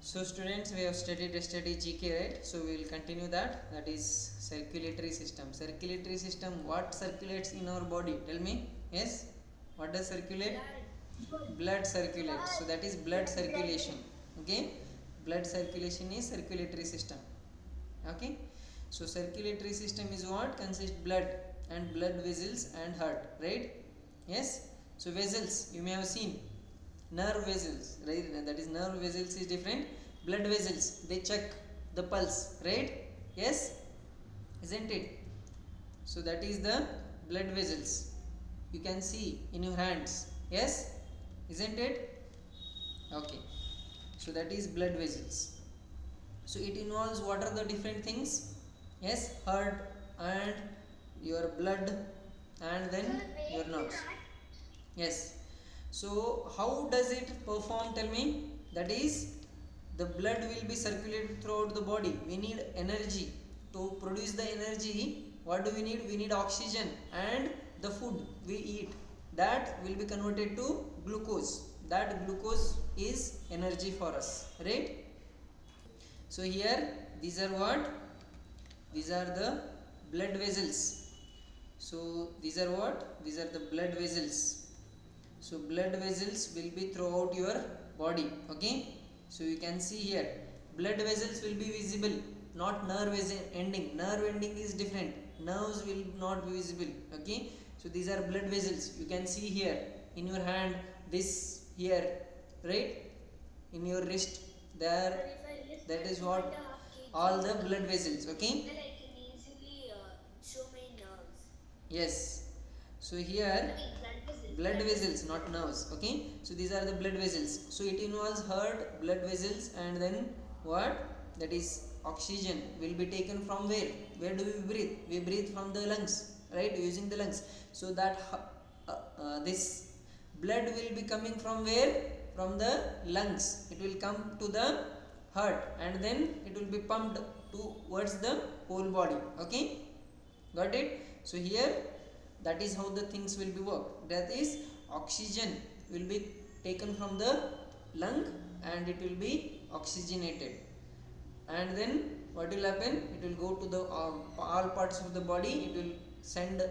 So students, we have studied yesterday GK, right? So we will continue that. That is circulatory system. Circulatory system, what circulates in our body? Tell me. Yes? What does circulate? Blood circulates. So that is blood circulation. Okay? Blood circulation is circulatory system. Okay? So circulatory system is what? Consists blood and blood vessels and heart, right? Yes? So vessels, you may have seen nerve vessels, right? That is nerve vessels is different. Blood vessels, they check the pulse, right? Yes, isn't it? So that is the blood vessels, you can see in your hands. Yes, isn't it? Okay, so that is blood vessels. So it involves what are the different things? Yes, heart and your blood and then your nerves. Yes. So how does it perform? Tell me. That is, the blood will be circulated throughout the body. We need energy. To produce the energy, what do we need? We need oxygen and the food we eat. That will be converted to glucose. That glucose is energy for us. Right? So here these are what? These are the blood vessels. So these are what? These are the blood vessels. So blood vessels will be throughout your body. Okay, so you can see here blood vessels will be visible, not nerve ending. Nerve ending is different, nerves will not be visible. Okay, so these are blood vessels. You can see here in your hand, this here, right, in your wrist there, that is what all the blood vessels. Okay, yes, so here blood vessels, not nerves. Okay, so these are the blood vessels. So it involves heart, blood vessels, and then what? That is oxygen will be taken from where do we breathe? We breathe from the lungs, right, using the lungs. So that this blood will be coming from where? From the lungs. It will come to the heart and then it will be pumped towards the whole body. Okay, got it? So here, that is how the things will be worked. That is, oxygen will be taken from the lung and it will be oxygenated, and then what will happen? It will go to the all parts of the body. It will send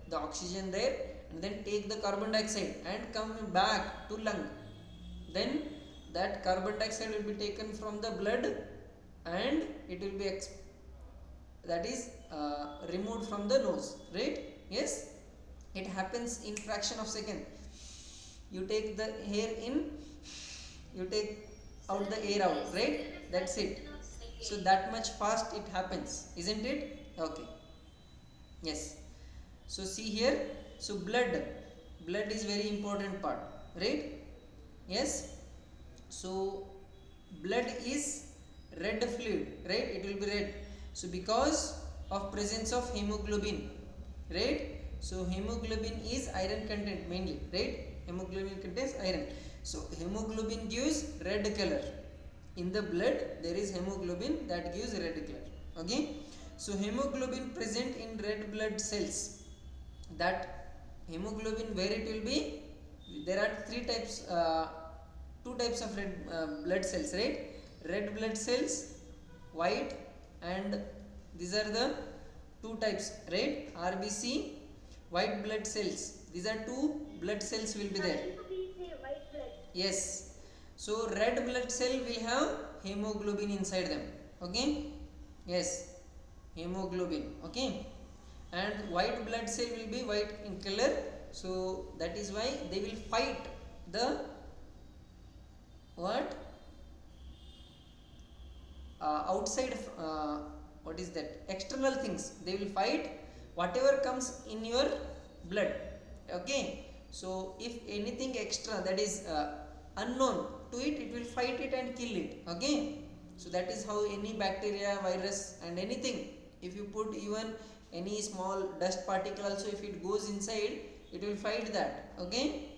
the oxygen there and then take the carbon dioxide and come back to lung. Then that carbon dioxide will be taken from the blood and it will be that is removed from the nose, right? Yes, it happens in fraction of second. You take the air in, you take out the air out, right? That's it. So that much fast it happens, isn't it? Okay, yes. So see here, so blood is very important part, right? Yes. So blood is red fluid, right? It will be red. So because of presence of hemoglobin, right? So hemoglobin is iron content mainly, right? Hemoglobin contains iron. So hemoglobin gives red color. In the blood there is hemoglobin that gives red color. Okay, so hemoglobin present in red blood cells. That hemoglobin, where it will be? There are three types, two types of red blood cells, right? Red blood cells, white, and these are the two types, right? RBC, white blood cells. These are two blood cells will be there. Yes. So red blood cell will have hemoglobin inside them. Okay, yes, hemoglobin. Okay, and white blood cell will be white in color. So that is why they will fight the what? Outside, what is that? External things. They will fight whatever comes in your blood. Okay, so if anything extra that is unknown to it, it will fight it and kill it. Okay, so that is how any bacteria, virus, and anything, if you put even any small dust particle also, if it goes inside, it will fight that. Okay,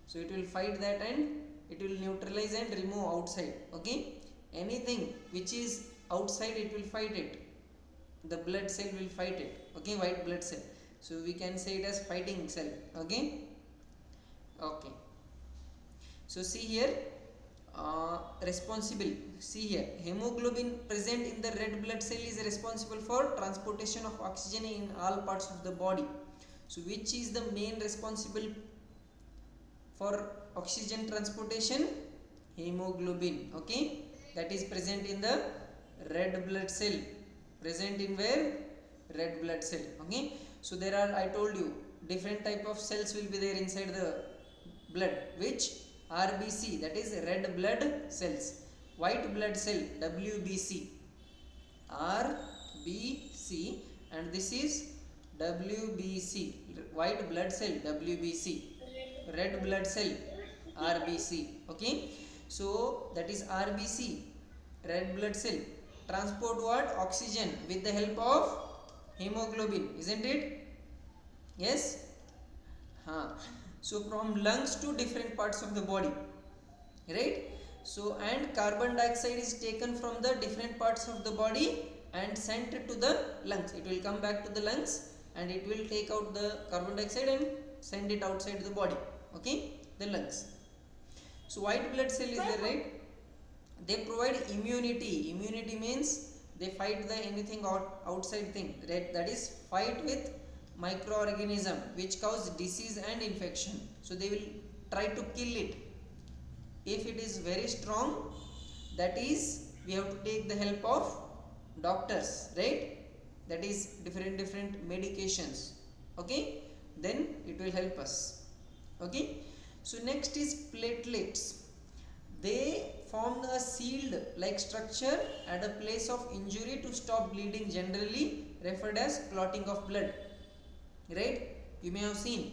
so it will fight that and it will neutralize and remove outside. Okay, anything which is outside, it will fight it. The blood cell will fight it. Okay, white blood cell. So we can say it as fighting cell. Okay, okay. So see here, responsible, see here, hemoglobin present in the red blood cell is responsible for transportation of oxygen in all parts of the body. So which is the main responsible for oxygen transportation? Hemoglobin. Okay, that is present in the red blood cell. Present in where? Red blood cell. Okay, so there are, I told you, different type of cells will be there inside the blood, which RBC, that is red blood cells. White blood cell, WBC. RBC, and this is WBC. White blood cell, WBC. Red blood cell, RBC. Okay, so that is RBC, red blood cell, transport what? Oxygen with the help of hemoglobin, isn't it? Yes. So from lungs to different parts of the body, right? So and carbon dioxide is taken from the different parts of the body and sent to the lungs. It will come back to the lungs and it will take out the carbon dioxide and send it outside the body. Okay, the lungs. So white blood cell is there, right? They provide immunity. Immunity means they fight the anything outside thing, right? That is fight with microorganism which cause disease and infection. So they will try to kill it. If it is very strong, that is we have to take the help of doctors, right? That is different medications. Okay, then it will help us. Okay, so next is platelets. They form a sealed like structure at a place of injury to stop bleeding, generally referred as clotting of blood, right? You may have seen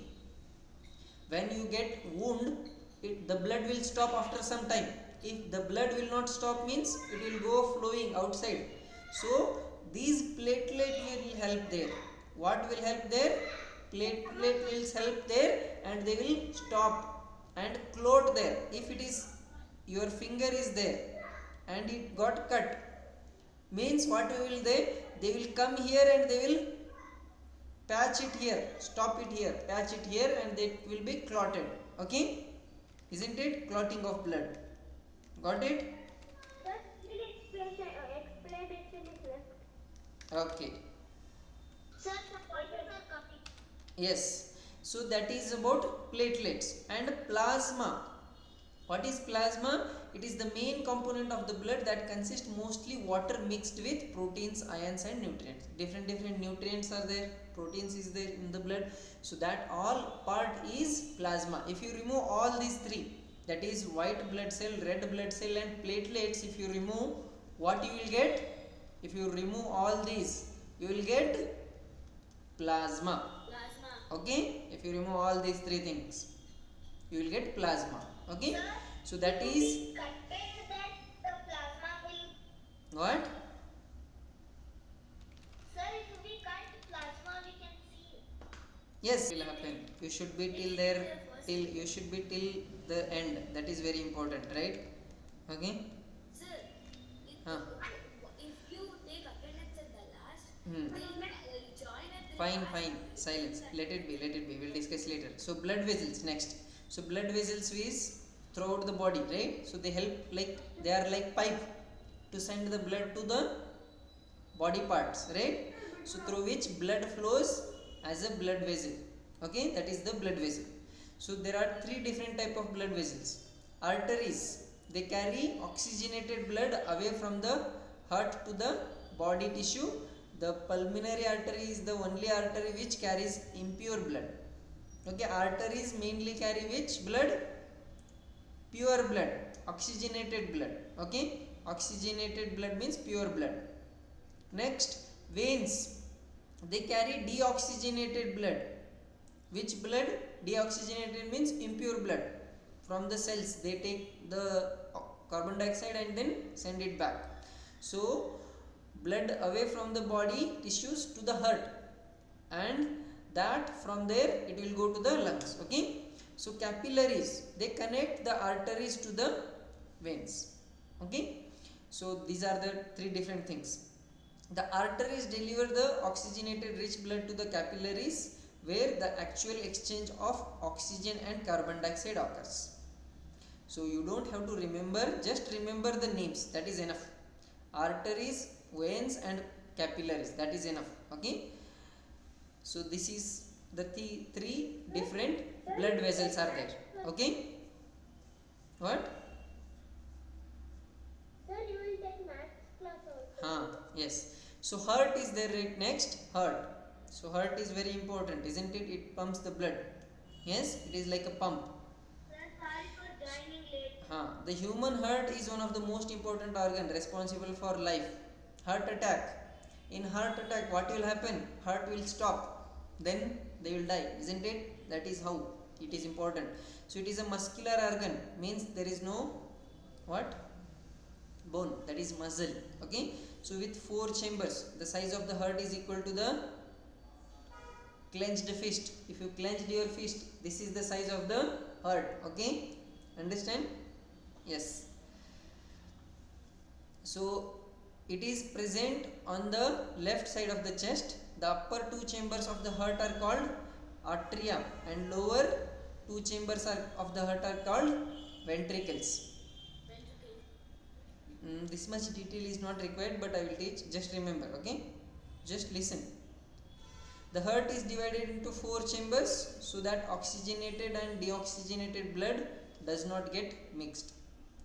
when you get wound, the blood will stop after some time. If the blood will not stop, means it will go flowing outside. So these platelet will help there. What will help there? Platelet will help there and they will stop and clot there. If it is your finger is there and it got cut, means what will they will come here and they will patch it here, stop it here, patch it here, and it will be clotted. Okay, isn't it? Clotting of blood. Got it? Explanation is left. Okay. Sir, the pointers are coming. Yes. So that is about platelets and plasma. What is plasma? It is the main component of the blood that consists mostly water mixed with proteins, ions and nutrients. Different nutrients are there, proteins is there in the blood. So that all part is plasma. If you remove all these three, that is white blood cell, red blood cell and platelets, if you remove, what you will get? If you remove all these, you will get plasma. Okay? If you remove all these three things, you will get plasma. Okay, Sir, so that is that the plasma will. what? Sir, if we cut plasma, we can see. Yes, it will happen. You should be till there, you should be till the end. That is very important, right? Okay. Sir, Huh. if you take attendance at the last, Hmm. then join at the Fine, last. fine. Silence. Let it be. We'll discuss later. So blood vessels next. So blood vessels is throughout the body, right? So they help, like they are like pipe to send the blood to the body parts, right? So through which blood flows as a blood vessel. Okay, that is the blood vessel. So there are three different type of blood vessels. Arteries, they carry oxygenated blood away from the heart to the body tissue. The pulmonary artery is the only artery which carries impure blood. Okay, arteries mainly carry which blood? Pure blood, oxygenated blood. Okay, oxygenated blood means pure blood. Next, veins, they carry deoxygenated blood. Which blood? Deoxygenated means impure blood. From the cells, they take the carbon dioxide and then send it back. So blood away from the body tissues to the heart, and that from there it will go to the lungs. Okay, so capillaries, they connect the arteries to the veins. Okay, so these are the three different things. The arteries deliver the oxygenated rich blood to the capillaries where the actual exchange of oxygen and carbon dioxide occurs. So you don't have to remember, just remember the names, that is enough. Arteries, veins and capillaries, that is enough. Okay, so this is the three different blood vessels are there. Okay, what? Sir, you will take maths class also. Yes. So heart is there right next. Heart. So heart is very important, isn't it? It pumps the blood. Yes, it is like a pump. Sir, sorry for joining late. The human heart is one of the most important organ responsible for life. Heart attack. In heart attack, what will happen? Heart will stop. Then they will die, isn't it? That is how it is important. So it is a muscular organ. Means there is no what? Bone, that is muscle. Okay, so with four chambers, the size of the heart is equal to the clenched fist. If you clenched your fist, this is the size of the heart. Okay, understand? Yes. So it is present on the left side of the chest. The upper two chambers of the heart are called atria and lower two chambers of the heart are called ventricles. This much detail is not required, but I will teach. Just remember, okay? Just listen. The heart is divided into four chambers so that oxygenated and deoxygenated blood does not get mixed.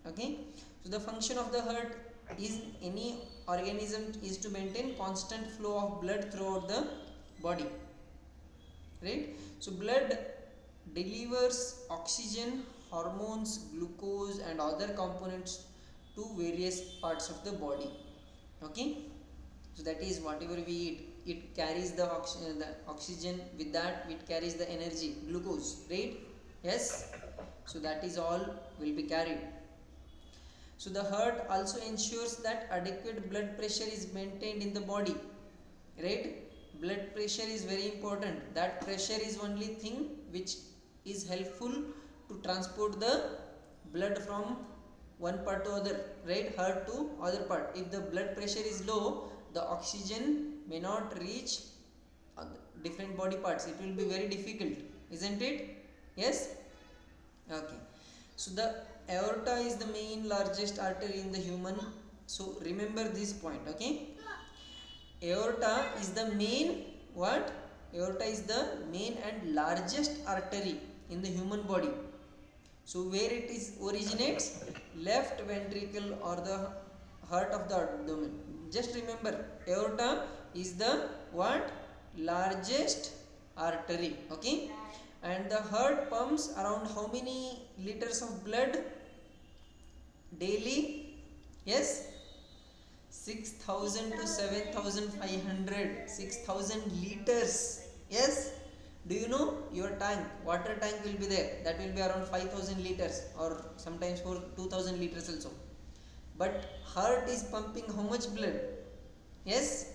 Okay? So the function of the heart is any organism is to maintain constant flow of blood throughout the body. Right? So blood delivers oxygen, hormones, glucose and other components to various parts of the body. Okay, so that is whatever we eat, it carries the oxygen, with that it carries the energy, glucose, right? Yes, so that is all will be carried. So the heart also ensures that adequate blood pressure is maintained in the body, right? Blood pressure is very important. That pressure is only thing which is helpful to transport the blood from one part to other, right? Heart to other part. If the blood pressure is low, the oxygen may not reach different body parts. It will be very difficult, isn't it? Yes. Okay, so the aorta is the main largest artery in the human. So remember this point. Okay, aorta is the main what? Aorta is the main and largest artery in the human body. So where it is originates? Left ventricle or the heart of the abdomen. Just remember, aorta is the what? Largest artery. Okay, and the heart pumps around how many liters of blood daily? Yes, 6,000 to 7,500. 6,000 liters. Yes. Do you know your tank, water tank will be there, that will be around 5,000 liters or sometimes for 2,000 liters also. But heart is pumping how much blood? Yes,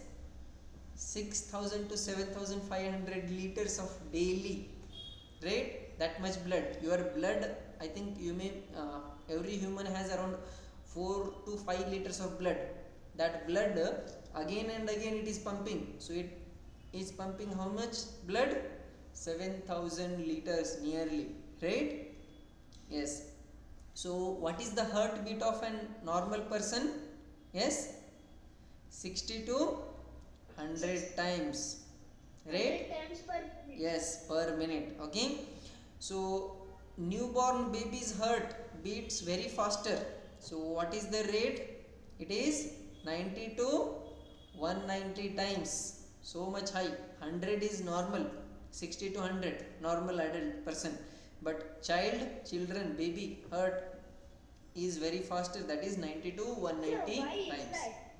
6,000 to 7,500 liters of daily, right? That much blood. Your blood, I think you may every human has around 4 to 5 liters of blood. That blood again and again it is pumping. So it is pumping how much blood? 7,000 liters nearly, right? Yes. So what is the heartbeat of a normal person? Yes, 60 to 100 times, right? 100 times per minute. Yes, per minute. Okay, so newborn baby's heart beats very faster. So what is the rate? It is 90 to 190 times. So much high. 100 is normal. 60 to 100 normal adult person, but children, baby heart is very faster, that is 90 to 190 Sir, why is times. that?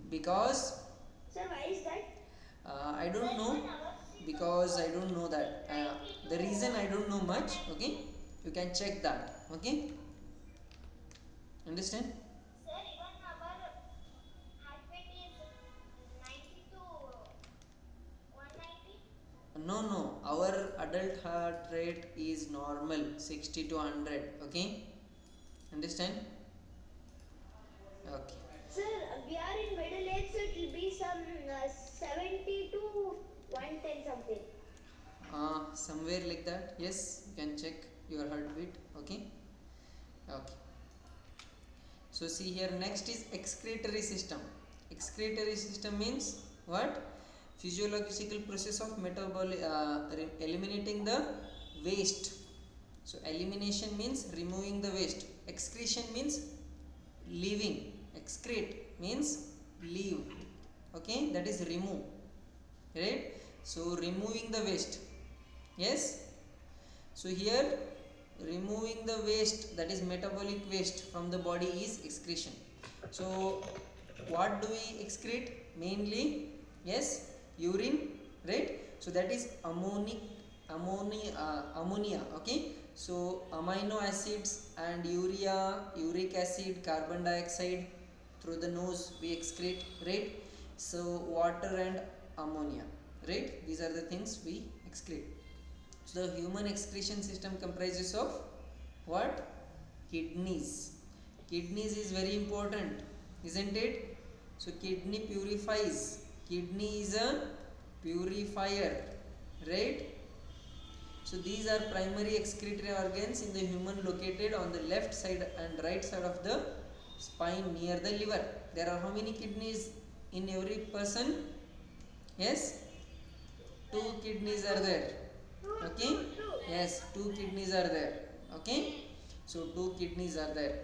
Because Sir, why is that? I don't know, because I don't know that. The reason I don't know much. Okay, you can check that. Okay, understand? Sir, even our heartbeat is 90 to 190. No, our adult heart rate is normal 60 to 100. Okay, understand? Okay. Sir, we are in middle age, so it will be some 70 to 110 something. Somewhere like that. Yes, you can check your heartbeat. Okay, Okay. So see here, next is excretory system. Excretory system means what? Physiological process of eliminating the waste. So elimination means removing the waste. Excretion means leaving. Excrete means leave. Okay, that is remove. Right? So removing the waste. Yes. So here removing the waste, that is metabolic waste from the body, is excretion. So what do we excrete mainly? Yes, urine, right? So that is ammonia. Okay, so amino acids and urea, uric acid, carbon dioxide, through the nose we excrete, right? So water and ammonia, right? These are the things we excrete. So the human excretion system comprises of what? Kidneys. Kidneys is very important, isn't it? So kidney purifies. Kidney is a purifier, right? So these are primary excretory organs in the human, located on the left side and right side of the spine near the liver. There are how many kidneys in every person? Yes, two kidneys are there. Okay, yes, two kidneys are there. Okay, so two kidneys are there.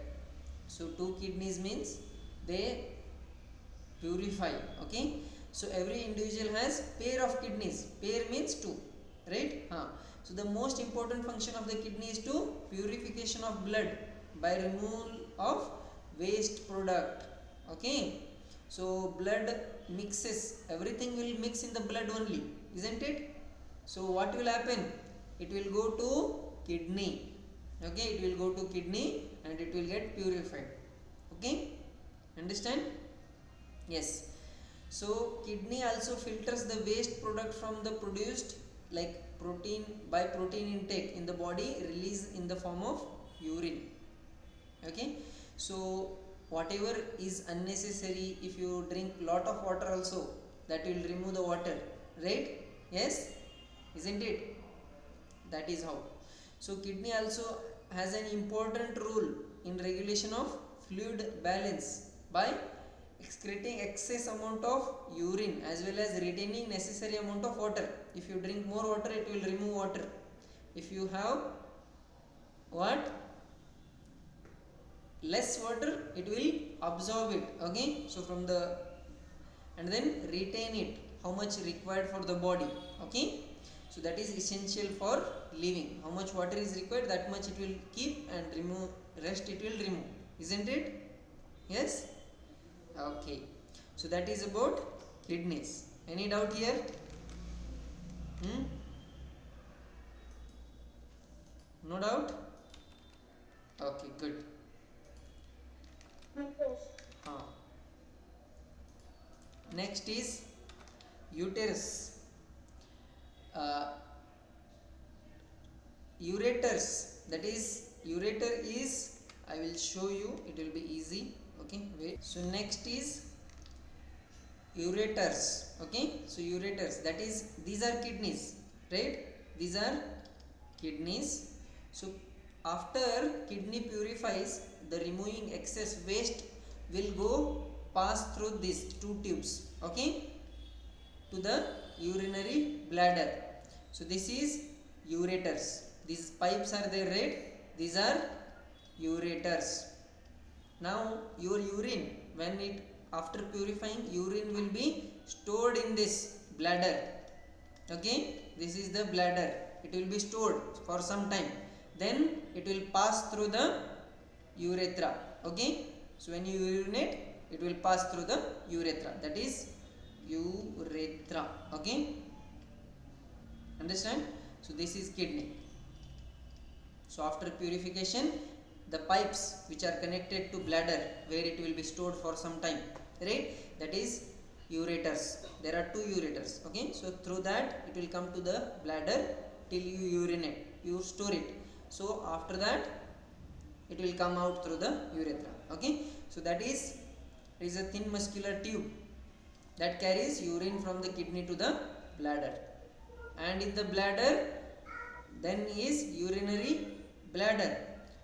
So two kidneys means they purify. Okay, so every individual has pair of kidneys. Pair means two, right? So the most important function of the kidney is to purification of blood by removal of waste product. Okay, so blood mixes, everything will mix in the blood only, isn't it? So what will happen? It will go to kidney. Okay, it will go to kidney and it will get purified. Okay, understand? Yes. So kidney also filters the waste product from the produced, like protein, by protein intake in the body, release in the form of urine. Okay, so whatever is unnecessary, if you drink lot of water also, that will remove the water, right? Yes, isn't it? That is how. So kidney also has an important role in regulation of fluid balance by excreting excess amount of urine as well as retaining necessary amount of water. If you drink more water, it will remove water. If you have what? Less water, it will absorb it. Okay, so from the, and then retain it, how much required for the body. Okay, so that is essential for living. How much water is required, that much it will keep, and remove rest it will remove, isn't it? Yes. Okay, so that is about kidneys. Any doubt here? No doubt? Okay, good. Next is uterus. Ureters, that is, ureter is, I will show you, it will be easy. Okay, wait. So next is ureters. Okay, so ureters, that is, these are kidneys, right? These are kidneys. So after kidney purifies, the removing excess waste will go pass through these two tubes, okay, to the urinary bladder. So this is ureters. These pipes are there, right? These are ureters. Now your urine, when it, after purifying, urine will be stored in this bladder. Okay, this is the bladder. It will be stored for some time. Then it will pass through the urethra. Okay, so when you urinate, it will pass through the urethra. That is urethra. Okay, understand? So this is kidney. So after purification, the pipes which are connected to bladder, where it will be stored for some time, right? That is ureters. There are two ureters. Okay, so through that it will come to the bladder till you urinate, you store it. So after that it will come out through the urethra. Okay, so that is, it is a thin muscular tube that carries urine from the kidney to the bladder, and in the bladder then is urinary bladder.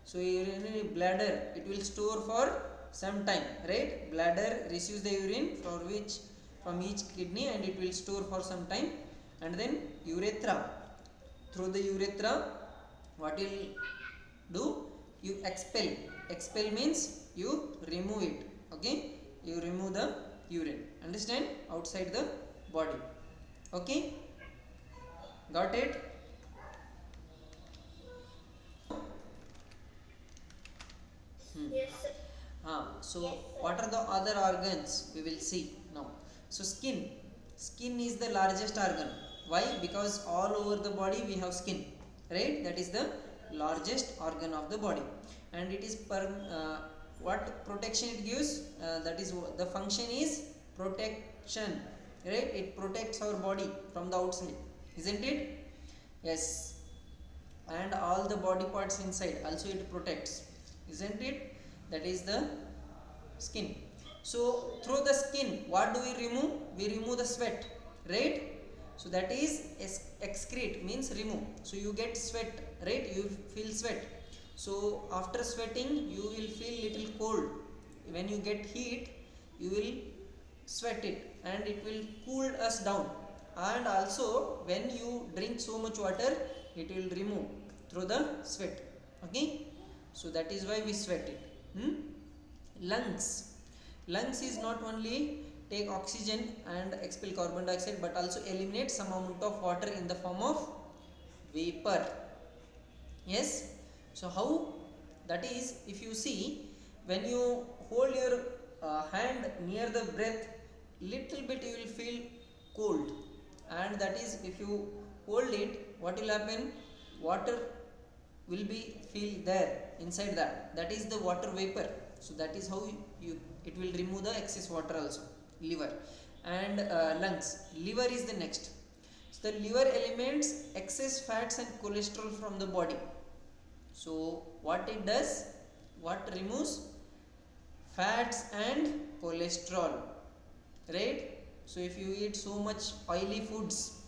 So urinary bladder, it will store for some time, right? Bladder receives the urine from each kidney, and it will store for some time. And then urethra, through the urethra, what will do? You expel means you remove it. Okay, you remove the urine, understand, outside the body. Okay, got it? Yes, sir. So Yes, sir. what are the other organs we will see now? So skin is the largest organ. Why? Because all over the body we have skin, right? That is the largest organ of the body, and it is what protection it gives, that is the function is protection, right? It protects our body from the outside, isn't it? Yes, and all the body parts inside also it protects, isn't it? That is the skin. So through the skin, what do we remove? We remove the sweat, right? So that is excrete, means remove. So you get sweat, right? You feel sweat. So after sweating you will feel little cold. When you get heat, you will sweat it, and it will cool us down. And also when you drink so much water, it will remove through the sweat. Okay, so that is why we sweat it. Lungs is not only take oxygen and expel carbon dioxide, but also eliminate some amount of water in the form of vapor. Yes, so how? That is, if you see, when you hold your hand near the breath, little bit you will feel cold, and that is, if you hold it, what will happen? Water will be feel there inside that is the water vapor. So that is how it will remove the excess water also. Liver and lungs. Liver is the next. So the liver eliminates excess fats and cholesterol from the body. So what it does? What removes? Fats and cholesterol, right? So if you eat so much oily foods,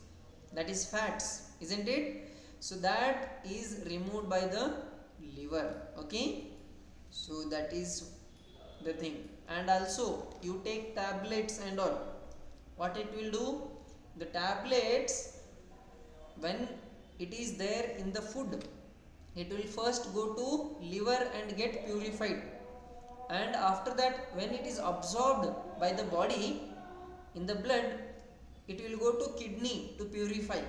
that is fats, isn't it? So that is removed by the liver. Okay, so that is the thing. And also you take tablets and all, what it will do? The tablets, when it is there in the food, it will first go to liver and get purified, and after that, when it is absorbed by the body in the blood, it will go to kidney to purify.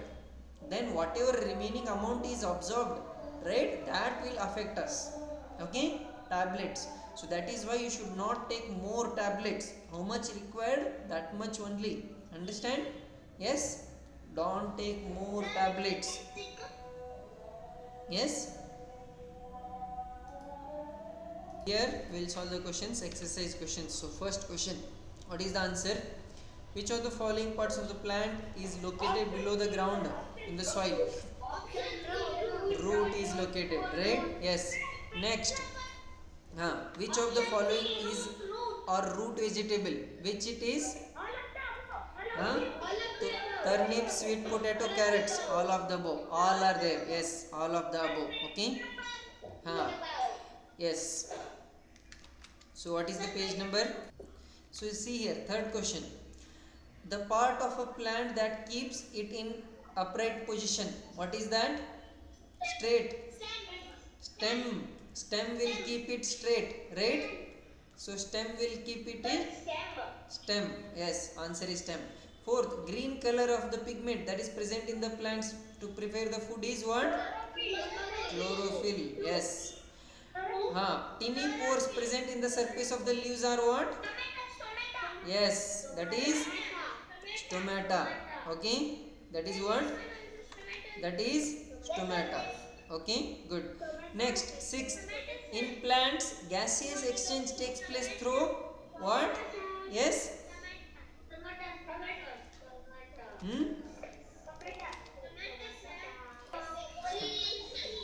Then whatever remaining amount is absorbed, right, that will affect us. Okay, tablets. So that is why you should not take more tablets. How much required, that much only, understand? Yes, don't take more tablets. Yes, here we will solve the questions, exercise questions. So first question, what is the answer? Which of the following parts of the plant is located below the ground in the soil? Root is located, right? Yes. Next, which of the following is or root vegetable? Which it is? Turnip, sweet potato, carrots. All of the above. All are there. Yes, all of the above. Okay. Yes. So what is the page number? So you see here, third question. The part of a plant that keeps it in upright position. What is that? Straight. Stem will keep it straight, right? So stem will keep it in stem. Yes, answer is stem. Fourth, green color of the pigment that is present in the plants to prepare the food is what? Chlorophyll. Yes. Tiny pores present in the surface of the leaves are what? Yes, that is stomata. Okay, that is what? That is stomata. Okay, good. Next, sixth, in plants, gaseous exchange takes place through what? Yes?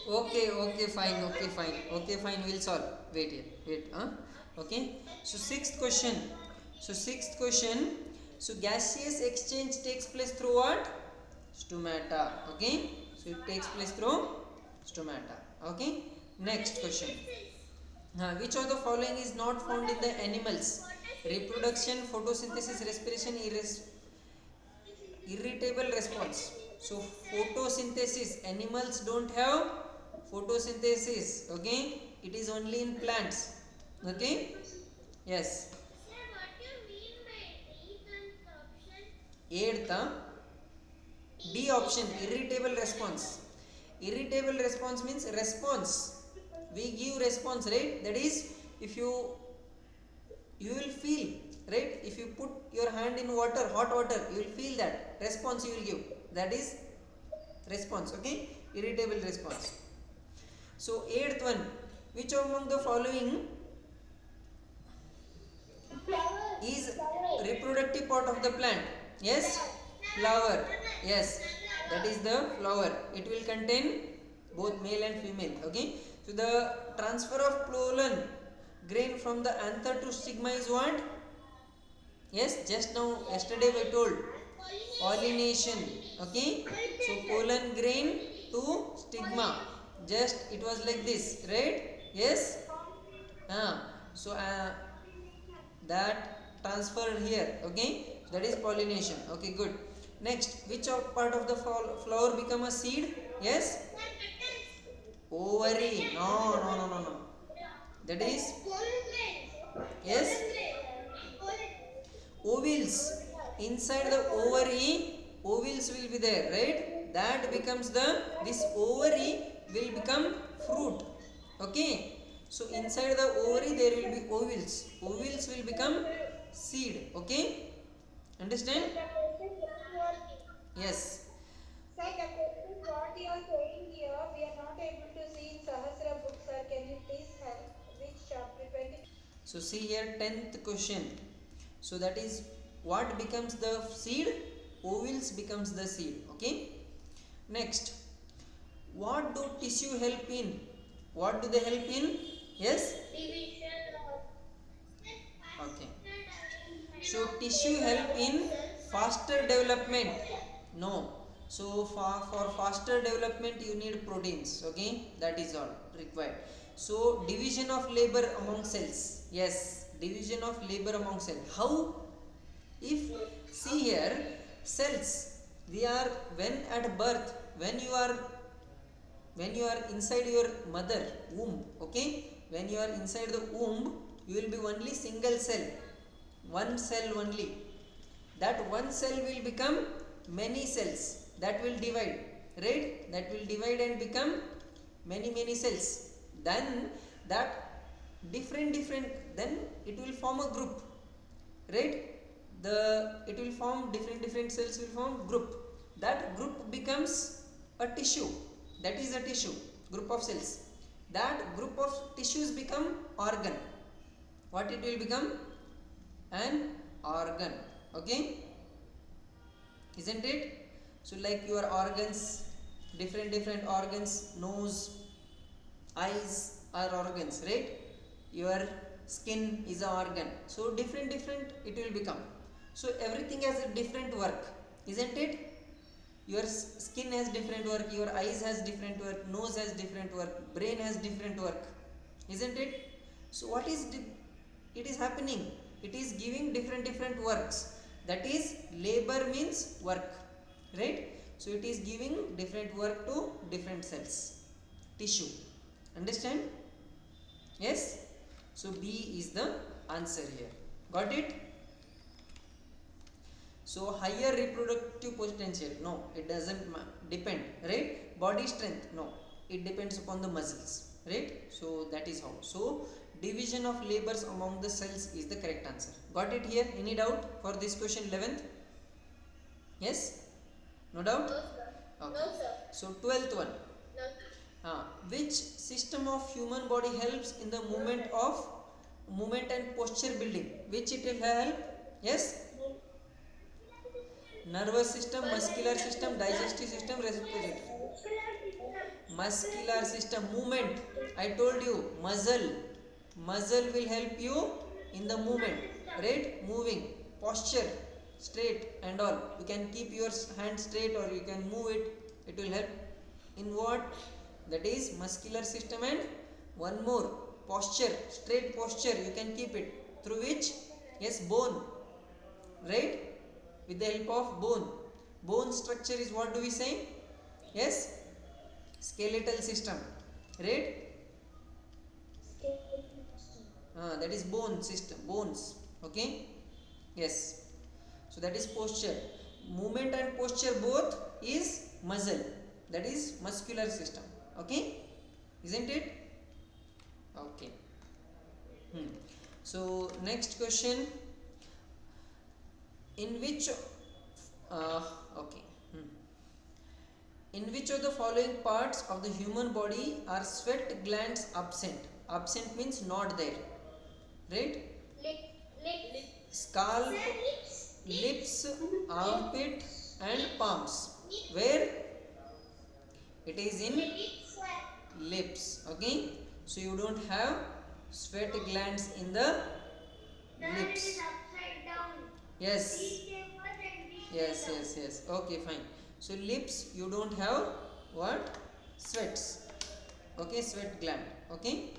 Okay, fine, we'll solve. Wait here, okay. So sixth question. So gaseous exchange takes place through what? Stomata. Okay, so it takes place through stomata. Okay. Next question. Which of the following is not found in the animals? Reproduction, photosynthesis, respiration, irritable response. So photosynthesis, animals don't have photosynthesis. Okay, it is only in plants. Okay, yes. Sir, what do you mean by reconstruction? Eighth, D option, irritable response. Irritable response means response. We give response, right? That is, if you will feel, right? If you put your hand in water, hot water, you will feel that response you will give. That is response. Okay, irritable response. So eighth one, which among the following is reproductive part of the plant? Yes, flower. Yes, that is the flower. It will contain both male and female. Okay, so the transfer of pollen grain from the anther to stigma is what? Yes, just now yesterday we told pollination. Okay, so pollen grain to stigma, just it was like this, right? Yes. So that transferred here. Okay, that is pollination. Okay, good. Next, which part of the flower become a seed? Yes, ovary. No. That is, yes, ovules. Inside the ovary, ovules will be there, right? That becomes this ovary will become fruit. Okay, so inside the ovary there will be ovules. Ovules will become seed. Okay, understand? Yes. Sir, the question what you are saying here, we are not able to see in Sahasra book, sir. Can you please help? Which chapter 20? So see here, 10th question. So that is, what becomes the seed? Ovules becomes the seed. Okay. Next, what do tissue help in? What do they help in? Yes. Okay. So tissue help in faster development. No. So for faster development you need proteins. Okay, that is all required. So division of labor among cells. Yes, division of labor among cells. How? If see here, cells, we are when at birth, when you are inside your mother womb. Okay, when you are inside the womb, you will be only single cell, one cell only. That one cell will become many cells. That will divide, right? That will divide and become many cells. Then that different, then it will form a group, right? It will form different cells will form group. That group becomes a tissue. That is a tissue, group of cells. That group of tissues become organ. What it will become? An organ. Okay, isn't it? So like your organs, different organs, nose, eyes are organs, right? Your skin is an organ. So different it will become. So everything has a different work, isn't it? Your skin has different work, your eyes has different work, nose has different work, brain has different work, isn't it? So what is it is happening? It is giving different works. That is, labor means work, right? So it is giving different work to different cells, tissue. Understand? Yes. So B is the answer here. Got it? So higher reproductive potential, no, it doesn't depend, right? Body strength, no, it depends upon the muscles, right? So that is how. So division of labors among the cells is the correct answer. Got it here? Any doubt for this question 11th? Yes? No doubt? No, sir. Okay. No, sir. So 12th one. No, sir. Which system of human body helps in the movement and posture building? Which it will help? Yes? Nervous system, muscular system, digestive system, respiratory. Muscular system, movement. I told you, muscle will help you in the movement, right? Moving, posture, straight and all. You can keep your hand straight or you can move it. It will help in what? That is muscular system and One more. Posture, straight posture, you can keep it. Through which? Yes, bone. Right? With the help of bone. Bone structure is what do we say? Yes? Skeletal system. Right? That is bone system. Bones. Okay? Yes. So that is posture. Movement and posture both is muscle. That is muscular system. Okay? Isn't it? Okay. So next question. In which okay. In which of the following parts of the human body are sweat glands absent? Absent means not there. Right? Scalp, lips, armpit and palms. Where? It is in lips. Okay? So you don't have sweat glands in the lips. Yes. Yes. Okay, fine. So lips you don't have what? Sweats. Okay, sweat gland. Okay?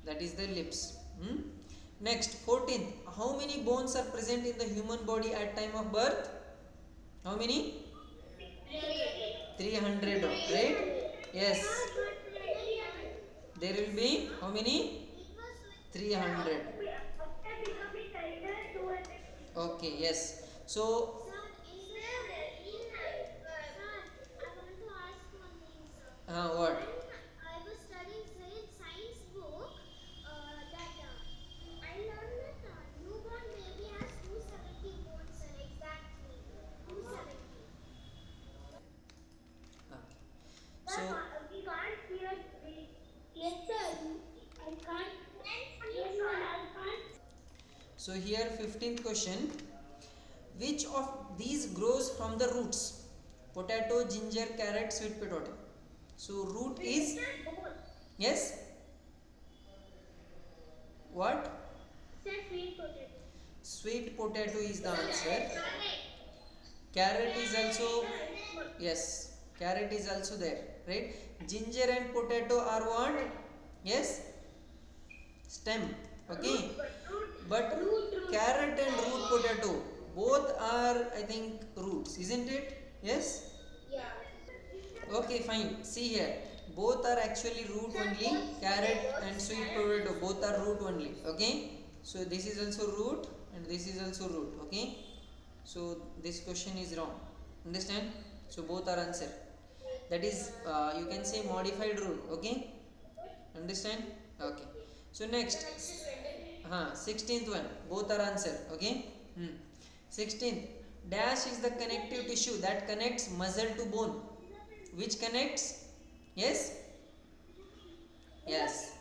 That is the lips. Next, 14th. How many bones are present in the human body at time of birth? How many? 300, right? Yes. There will be how many? 300. Okay, yes. So, what? I was studying science book. I learned that newborn baby has 270 bones, sir. Exactly, 270. So, We can't hear. Yes, sir. I can't. Yes, sir. I can't. so here 15th question. Which of these grows from the roots? Potato, ginger, carrot, sweet potato. So root is yes. What? Sweet potato is the answer. Carrot is also yes. Carrot is also there, right? Ginger and potato are what? Yes. Stem. Okay. But carrot and root potato both are I think roots, isn't it? Yes. Okay, fine. See here. Both are actually root only. Carrot and sweet potato both are root only. Okay. So this is also root and this is also root. Okay. So this question is wrong. Understand? So both are answer. That is you can say modified root. Okay. Understand? Okay. So next. 16th one. Both are answer. Okay. 16th. Dash is the connective tissue that connects muscle to bone. Which connects? Yes? Yes.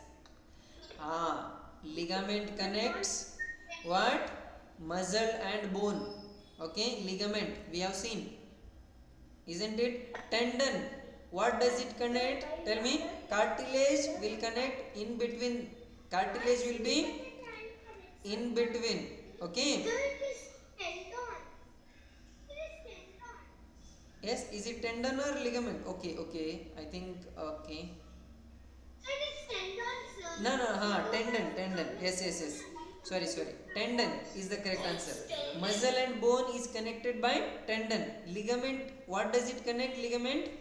Ligament connects what? Muscle and bone. Okay, ligament we have seen. Isn't it? Tendon. What does it connect? Tell me. Cartilage will connect in between. Cartilage will be in between. Okay. Yes, is it tendon or ligament? Okay. I think okay. No, tendon. Yes. Sorry. Tendon is the correct answer. Muscle and bone is connected by tendon. Ligament, what does it connect? Ligament?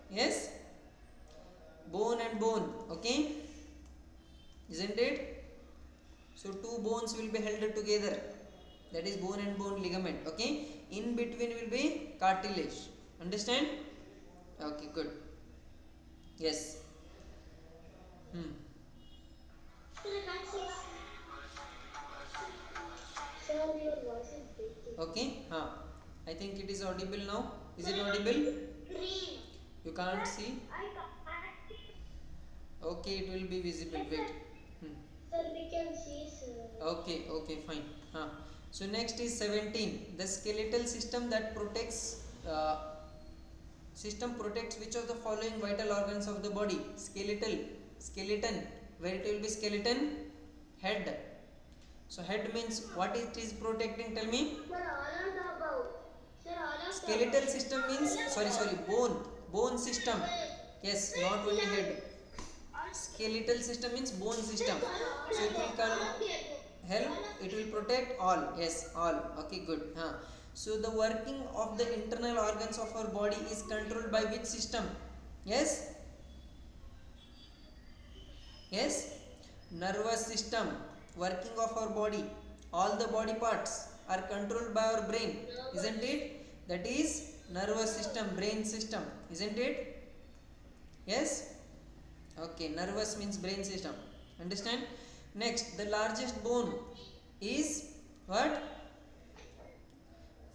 Yes? Bone and bone. Okay? Isn't it? So two bones will be held together. That is bone and bone ligament. Okay? In between will be cartilage. Understand? Okay, good. Yes. Okay. I think it is audible now. Is it audible? You can't see? Okay, it will be visible. Wait. Sir, we can see, sir. Okay, fine. So next is 17. The skeletal system that protects which of the following vital organs of the body? Skeleton. Where it will be skeleton? Head. So head means what it is protecting? Tell me. Sir, all of the above. Sir, all of the Skeletal system means bone system. Yes, not only head. Skeletal system means bone system. So it will help, it will protect all. Yes, all. Okay, good. So the working of the internal organs of our body is controlled by which system? Yes, yes, nervous system. Working of our body, all the body parts are controlled by our brain, isn't it? That is nervous system, brain system, isn't it? Yes. Okay, nervous means brain system. Understand? Next, the largest bone is what?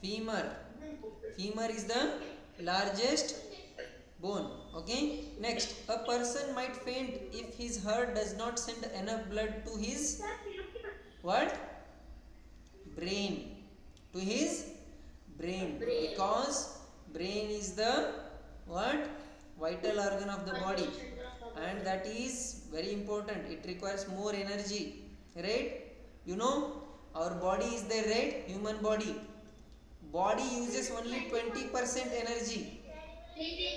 Femur. Femur is the largest bone. Okay. Next, a person might faint if his heart does not send enough blood to his what? Brain. To his brain. Because brain is the what? Vital organ of the body, and that is very important. It requires more energy, right? You know, our body is there, right? Human body uses only 20% energy,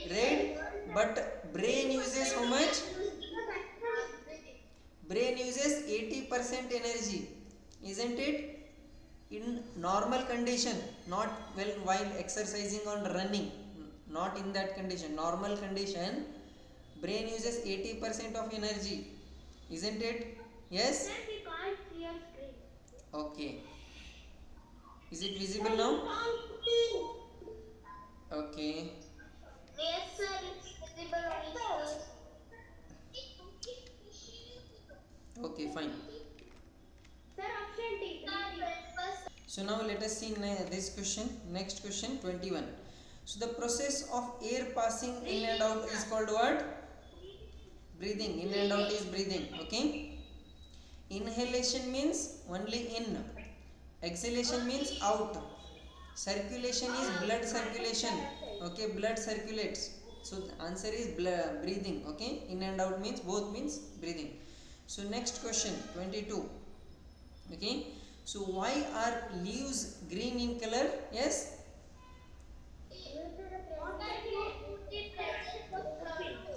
right? But brain uses how much? Brain uses 80% energy, isn't it? In normal condition, not while exercising or running, not in that condition, normal condition, brain uses 80% of energy, isn't it? Yes. We can't see your screen. Okay, is it visible now? Okay, Yes, sir, it's visible only, sir. okay, fine. Sir, option D. So now let us see this question. Next question 21. So the process of air passing in and out is called what? Breathing. In and out is breathing. Okay. Inhalation means only in. Exhalation means out. Circulation is blood circulation. Okay, blood circulates. So the answer is breathing. Okay, in and out means both means breathing. So next question 22. Okay, so why are leaves green in color? Yes.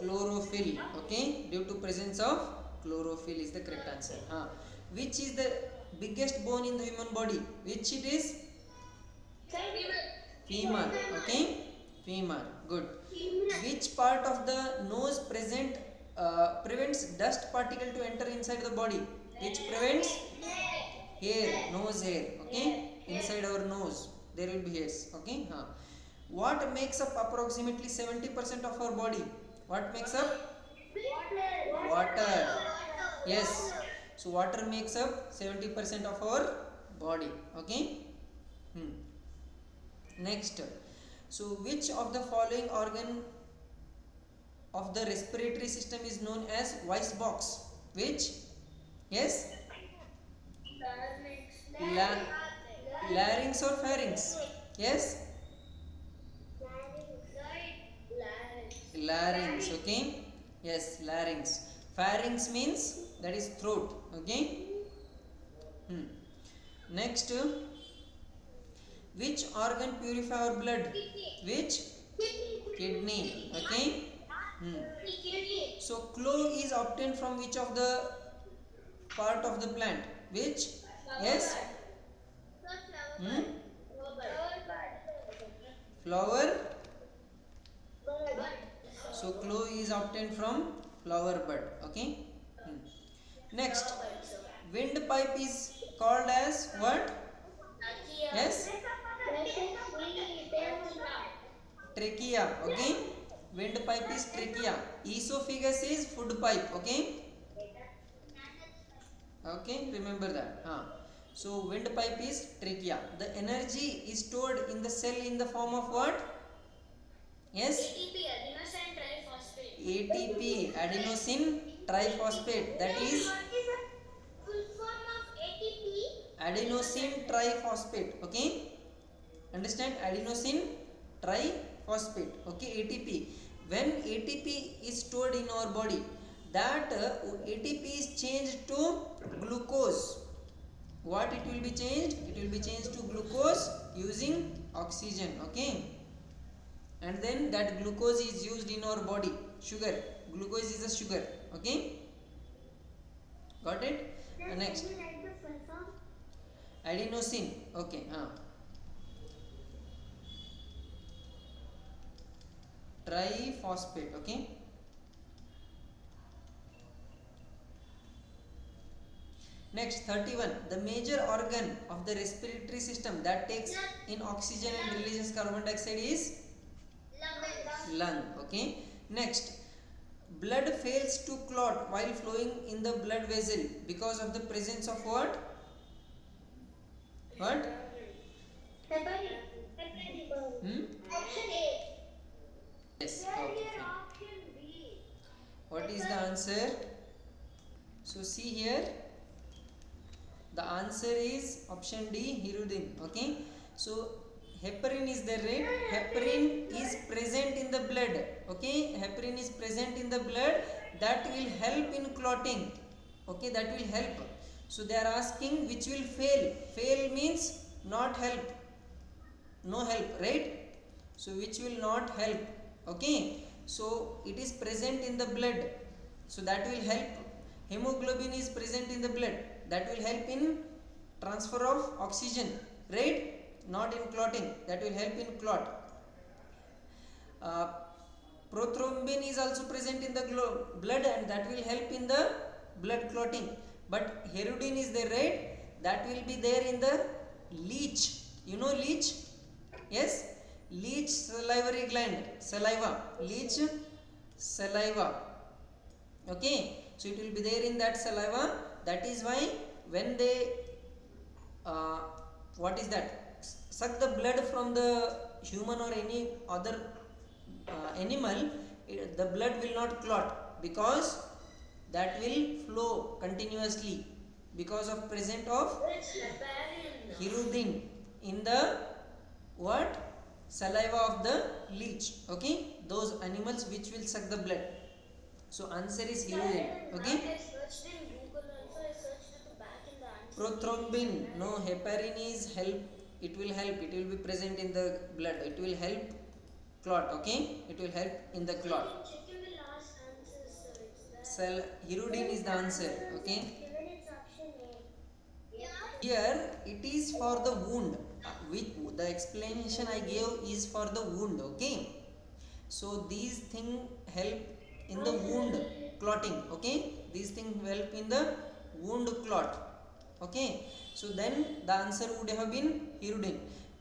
Chlorophyll. Okay, due to presence of chlorophyll is the correct answer. Which is the biggest bone in the human body? Which it is? Femur. Okay, femur. Good. Which part of the nose prevents dust particle to enter inside the body? Which prevents? Hair, nose hair. Okay, inside our nose there will be hairs. Okay. What makes up approximately 70% of our body? What makes up? Water. Yes. So water makes up 70% of our body. Okay. Next. So which of the following organ of the respiratory system is known as voice box? Which? Yes. Larynx or pharynx? Yes. Larynx. Okay. Yes, larynx. Pharynx means that is throat. Okay. Next, which organ purify our blood? Which? Kidney. Okay. So clove is obtained from which of the part of the plant? Which? Yes. Flower. So clove is obtained from flower bud. Okay. Next, windpipe is called as what? Yes. Trachea. Okay. Windpipe is trachea. Esophagus is food pipe. Okay. Okay. Remember that. So windpipe is trachea. The energy is stored in the cell in the form of what? Yes. ATP, adenosine triphosphate. That is Full form of ATP. adenosine triphosphate. Okay. Understand? Adenosine triphosphate. Okay. ATP. When ATP is stored in our body, that ATP is changed to glucose. What it will be changed? It will be changed to glucose using oxygen. Okay. And then that glucose is used in our body. sugar. Glucose is a sugar. Okay, got it? Next, Can you write the full form? adenosine. Okay, triphosphate. Okay, next 31. The major organ of the respiratory system that takes in oxygen and releases carbon dioxide is lung. Okay, next, blood fails to clot while flowing in the blood vessel because of the presence of what? Heparin. Option A. Yes. Here, Okay, here, fine. option B. What is the answer? So see here, the answer is option D, hirudin. Okay, so heparin is there, right? Heparin is present in the blood. Okay, heparin is present in the blood, that will help in clotting. Okay, that will help. So they are asking which will fail. Fail means not help, no help, right? So which will not help. Okay, so it is present in the blood, so that will help. Hemoglobin is present in the blood, that will help in transfer of oxygen, right? Not in clotting, that will help in clot. Prothrombin is also present in the blood, and that will help in the blood clotting. But hirudin is there, right? That will be there in the leech. You know leech? Yes, leech salivary gland, saliva, leech saliva. Okay, so it will be there in that saliva. That is why when they what is that, suck the blood from the human or any other animal, the blood will not clot, because that will flow continuously because of present of hirudin in the what, saliva of the leech. Okay, those animals which will suck the blood. So answer is hirudin. Okay, I searched in Google also. I searched at the back in the answer. prothrombin, no, heparin is help, it will help, it will be present in the blood, it will help clot. Okay, it will help in the clot. Check in the last answer, sir. It's that. Hirudin is the answer. Okay, Given it's option A. here it is for the wound, which the explanation I gave is for the wound. Okay, so these things help in the wound clotting. Okay, these things help in the wound clot. Okay, so then the answer would have been hirudin.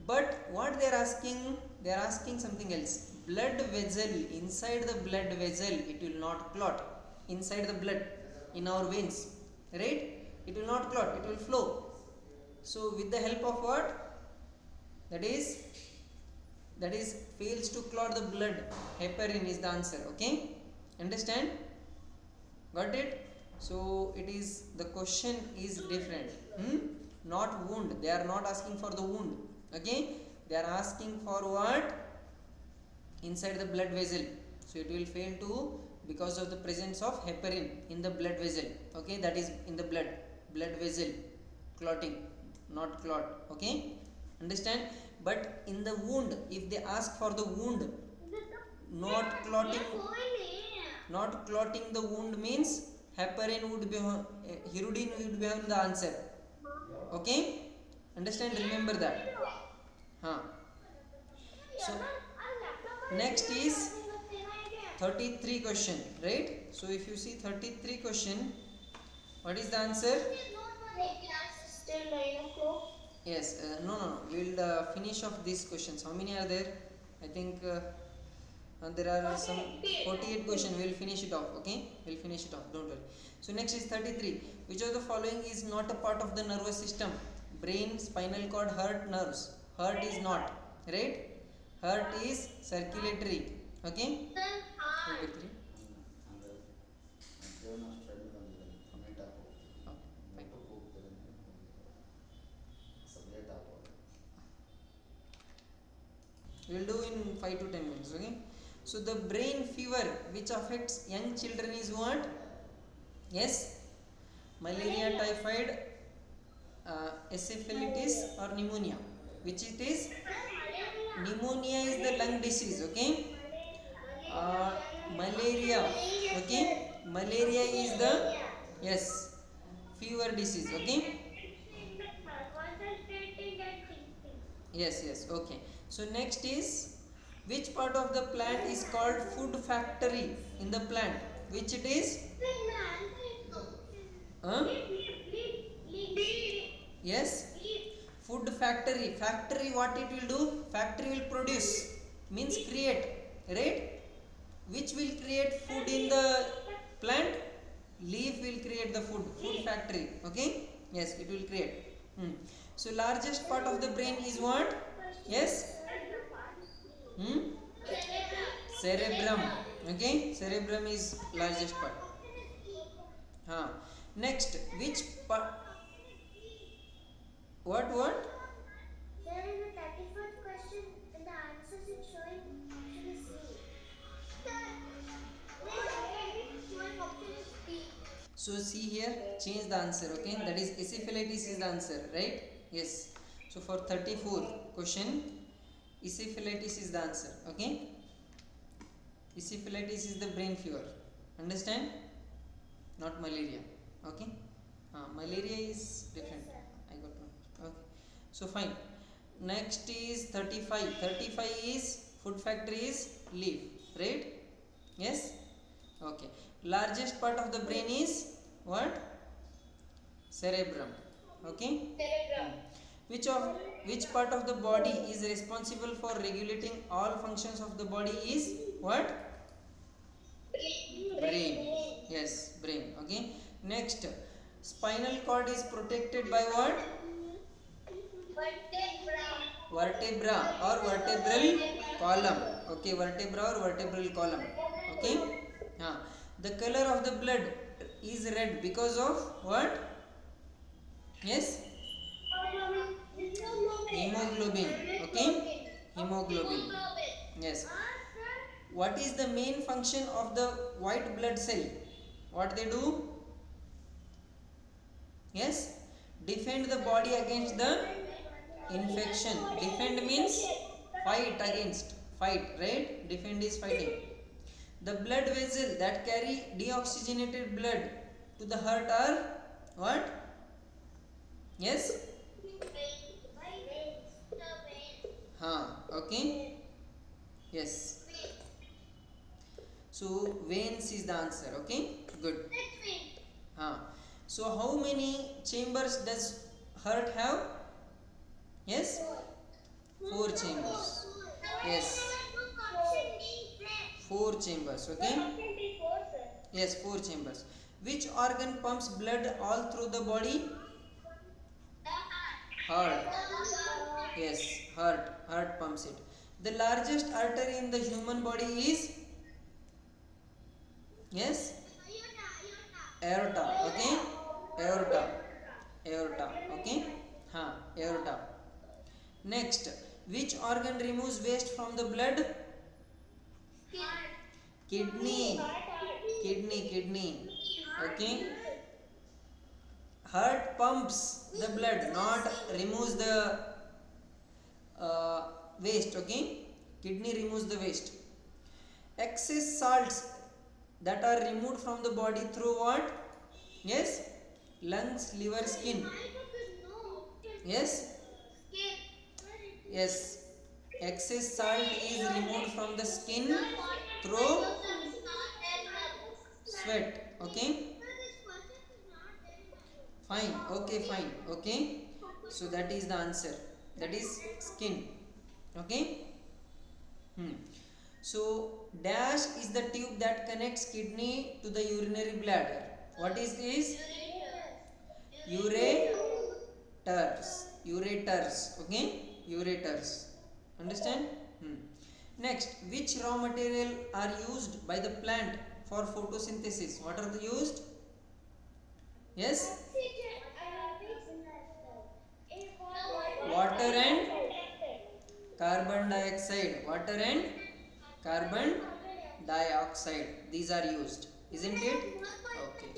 But what they are asking, they are asking something else. Blood vessel, inside the blood vessel it will not clot. Inside the blood, in our veins, right, it will not clot, it will flow. So with the help of what, that is fails to clot the blood, heparin is the answer. Okay, understand? Got it? So it is, the question is different. Not wound, they are not asking for the wound. Okay, they are asking for what, inside the blood vessel. So it will fail to, because of the presence of heparin in the blood vessel. Okay, that is in the blood vessel, clotting, not clot. Okay, understand? But in the wound, if they ask for the wound, not clotting, the wound means heparin would be, hirudin would be on the answer. Okay, understand? Remember that. So next is 33 question, right? So if you see 33 question, what is the answer? Still 9 o'clock. Yes, no, we will finish off these questions. How many are there? I think there are some 48 questions. We will finish it off. Okay, we will finish it off, don't worry. So next is 33. Which of the following is not a part of the nervous system? Brain, spinal cord, heart, nerves. Heart is not, right? Heart is circulatory. Okay, 33. We will do in 5 to 10 minutes. Okay, so the brain fever which affects young children is what? Yes, malaria, typhoid, encephalitis or pneumonia. Which it is? Pneumonia is the lung disease. Okay, Malaria. Okay, malaria is the, yes, fever disease. Okay, Concentrating and thinking. yes, yes. Okay, so next is, which part of the plant is called food factory in the plant? Which it is? Huh? Yes, food factory. Factory, what it will do? Factory will produce, means create, right? Which will create food in the plant? Leaf will create the food. Food factory. Okay? Yes, it will create. Hmm. So largest part of the brain is what? Yes? Hmm? Cerebrum. Okay? Cerebrum is largest part. Huh. Next, which part? What? There is a 34th question and the answers it's showing option is C. Showing option is B. So see here, change the answer. Okay? That is encephalitis is the answer, right? Yes. So for 34 question, encephalitis is the answer. Okay? Encephalitis is the brain fever. Understand? Not malaria. Okay? Malaria is different. I got one. Okay. So fine. Next is 35. 35 is food factory is leaf. Right? Yes? Okay. Largest part of the brain is what? Cerebrum. Okay? Cerebrum. Which part of the body is responsible for regulating all functions of the body is what? Brain. Yes, brain. Okay. Next, spinal cord is protected by what? Vertebra or vertebral column. Okay, vertebra or vertebral column. Okay. The color of the blood is red because of what? Yes, hemoglobin. Okay, hemoglobin. Yes. What is the main function of the white blood cell? What they do? Yes, defend the body against the infection. Defend means fight against. Fight, right? Defend is fighting. The blood vessel that carry deoxygenated blood to the heart are what? Yes? Okay. Yes. So veins is the answer. Okay. Good. So how many chambers does heart have? Yes. 4 chambers. Yes. 4 chambers. Okay. Yes. 4 chambers. Which organ pumps blood all through the body? Heart. Yes. Heart. Heart pumps it. The largest artery in the human body is? Yes. Aorta. Okay. Aorta. Okay. Aorta. Next, which organ removes waste from the blood? Kidney. Okay. Heart pumps the blood, not removes the waste. Okay. Kidney removes the waste. Excess salts that are removed from the body through what? Yes. Lungs, liver, skin. Yes. Yes. Excess salt is removed from the skin through sweat. Okay. Fine. Okay. So that is the answer. That is skin. Okay. So dash is the tube that connects kidney to the urinary bladder. What is this? Ureters. Okay. Ureters. Understand? Next, which raw material are used by the plant for photosynthesis? What are they used? Yes? Water and carbon dioxide. Water and carbon dioxide. These are used. Isn't it? Okay.